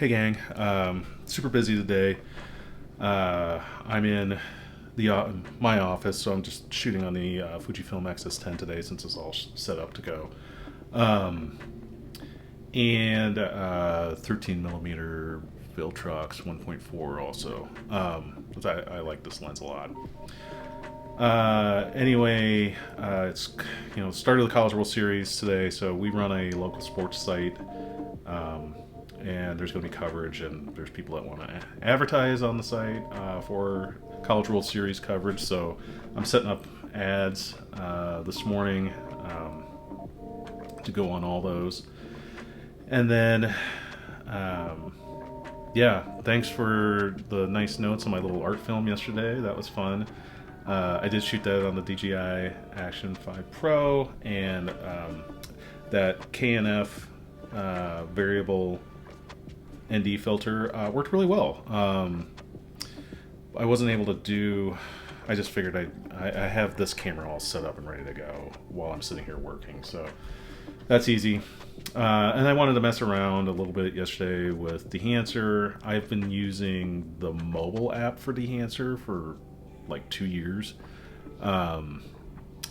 Hey gang, super busy today. I'm in the my office, so I'm just shooting on the Fujifilm X-S10 today since it's all set up to go. Um, and 13 millimeter Viltrox 1.4 also. 'Cause I like this lens a lot. Anyway, it's start of the College World Series today, so we run a local sports site. Um, and there's going to be coverage, and there's people that want to advertise on the site for College World Series coverage. So I'm setting up ads this morning to go on all those. And then, yeah, thanks for the nice notes on my little art film yesterday. That was fun. I did shoot that on the DJI Action 5 Pro, and that KNF variable ND filter worked really well. I wasn't able to do. I just figured I have this camera all set up and ready to go while I'm sitting here working, so that's easy. And I wanted to mess around a little bit yesterday with Dehancer. I've been using the mobile app for Dehancer for like 2 years, and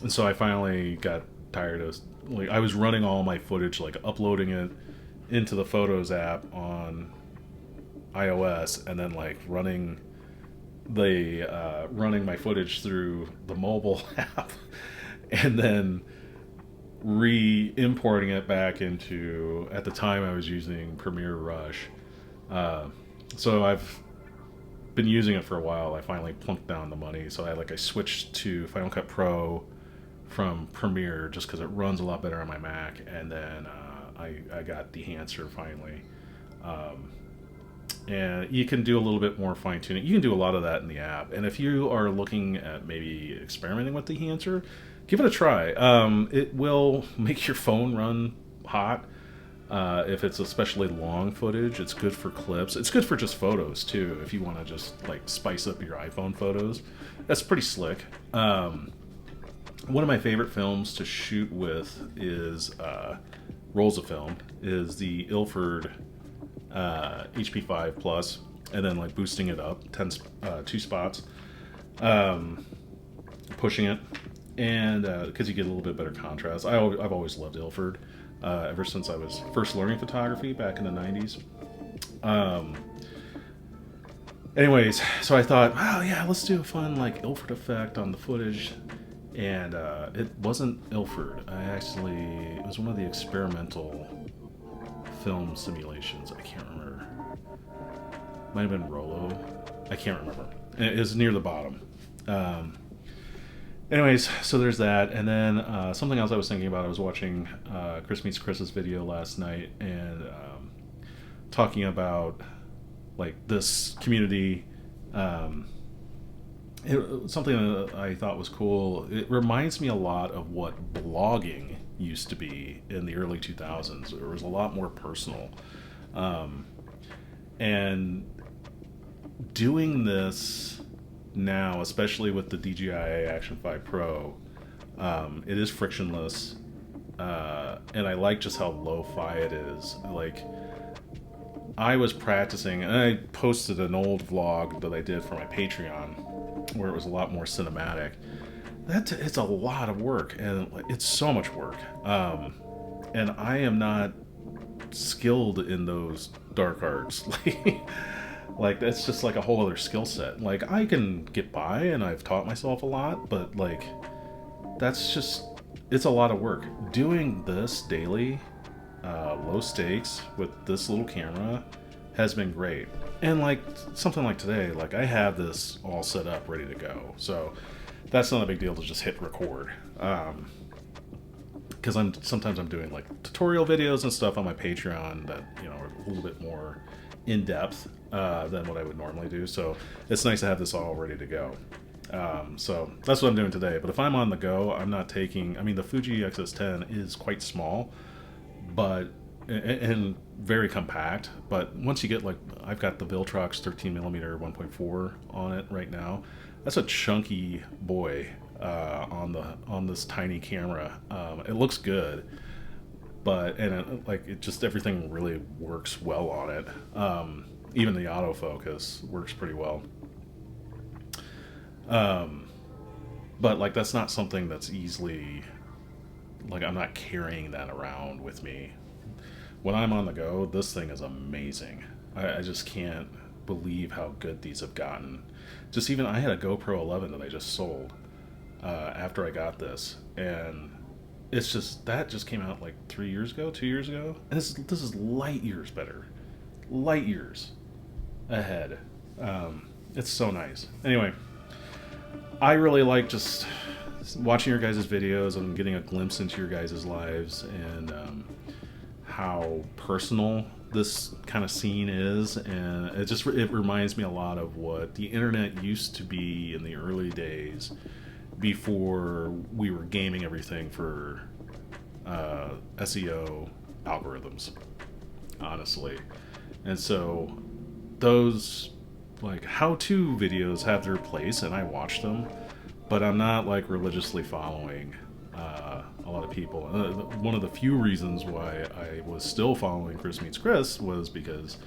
so I finally got tired of, like, I was running all my footage, like uploading it into the Photos app on iOS, and then like running my footage through the mobile app, and then re-importing it back into, at the time I was using Premiere Rush. So I've been using it for a while. I finally plunked down the money, so I switched to Final Cut Pro from Premiere just because it runs a lot better on my Mac, and then I got Dehancer finally. And you can do a little bit more fine tuning. You can do a lot of that in the app. And if you are looking at maybe experimenting with Dehancer, give it a try. It will make your phone run hot. If it's especially long footage, it's good for clips. It's good for just photos too. If you want to just like spice up your iPhone photos, that's pretty slick. One of my favorite films to shoot with is rolls of film. Is the Ilford HP5 Plus, and then like boosting it up 2 spots, pushing it, and because you get a little bit better contrast. I've always loved Ilford ever since I was first learning photography back in the 90s. Anyways, so I thought, oh yeah, let's do a fun like Ilford effect on the footage, and it wasn't Ilford. It was one of the experimental film simulations. I can't remember. Might have been Rollo. I can't remember. It was near the bottom. Anyways, so there's that. And then something else I was thinking about. I was watching Chris Meets Chris's video last night, and talking about like this community. Something that I thought was cool. It reminds me a lot of what blogging used to be in the early 2000s. It was a lot more personal. And doing this now, especially with the DJI Action 5 Pro, it is frictionless. And I like just how lo-fi it is. Like, I was practicing, and I posted an old vlog that I did for my Patreon where it was a lot more cinematic. It's a lot of work, and it's so much work. And I am not skilled in those dark arts. Like that's just like a whole other skill set. Like, I can get by, and I've taught myself a lot, but like it's a lot of work. Doing this daily, low stakes with this little camera has been great. And like something like today, like I have this all set up ready to go. So that's not a big deal to just hit record. Because sometimes I'm doing like tutorial videos and stuff on my Patreon that are a little bit more in depth than what I would normally do. So it's nice to have this all ready to go. So that's what I'm doing today. But if I'm on the go, I'm not taking. I mean, the Fuji X-S10 is quite small, but and very compact. But once you get, like, I've got the Viltrox 13 millimeter 1.4 on it right now. That's a chunky boy on this tiny camera. It looks good, but and like it just everything really works well on it. Even the autofocus works pretty well. Um, but like that's not something that's easily like I'm not carrying that around with me when I'm on the go. This thing is amazing. I just can't believe how good these have gotten. Just even I had a GoPro 11 that I just sold after I got this, and it's just that just came out like 3 years ago, 2 years ago, and this is light years better, light years ahead. It's so nice. Anyway, I really like just watching your guys' videos and getting a glimpse into your guys' lives and how personal this kind of scene is, and it reminds me a lot of what the internet used to be in the early days before we were gaming everything for SEO algorithms, honestly. And so those like how-to videos have their place and I watch them, but I'm not like religiously following a lot of people. One of the few reasons why I was still following Chris Meets Chris was because,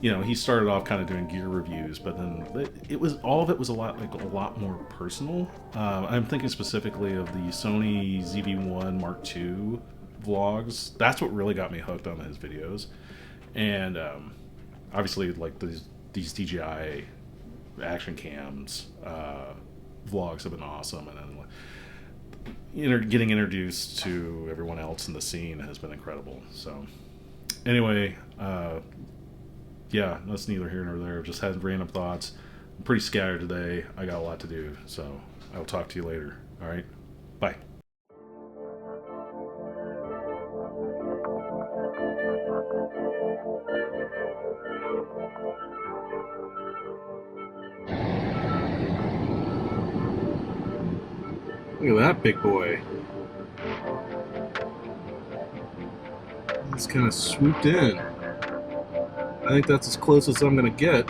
you know, he started off kind of doing gear reviews, but then it was all of it was a lot more personal. I'm thinking specifically of the Sony ZV-1 Mark II vlogs. That's what really got me hooked on his videos, and obviously like these DJI action cams vlogs have been awesome, and then getting introduced to everyone else in the scene has been incredible. So anyway, yeah, that's neither here nor there. Just had random thoughts. I'm pretty scattered today. I got a lot to do, so I will talk to you later. All right, bye. Look at that big boy. It's kind of swooped in. I think that's as close as I'm going to get.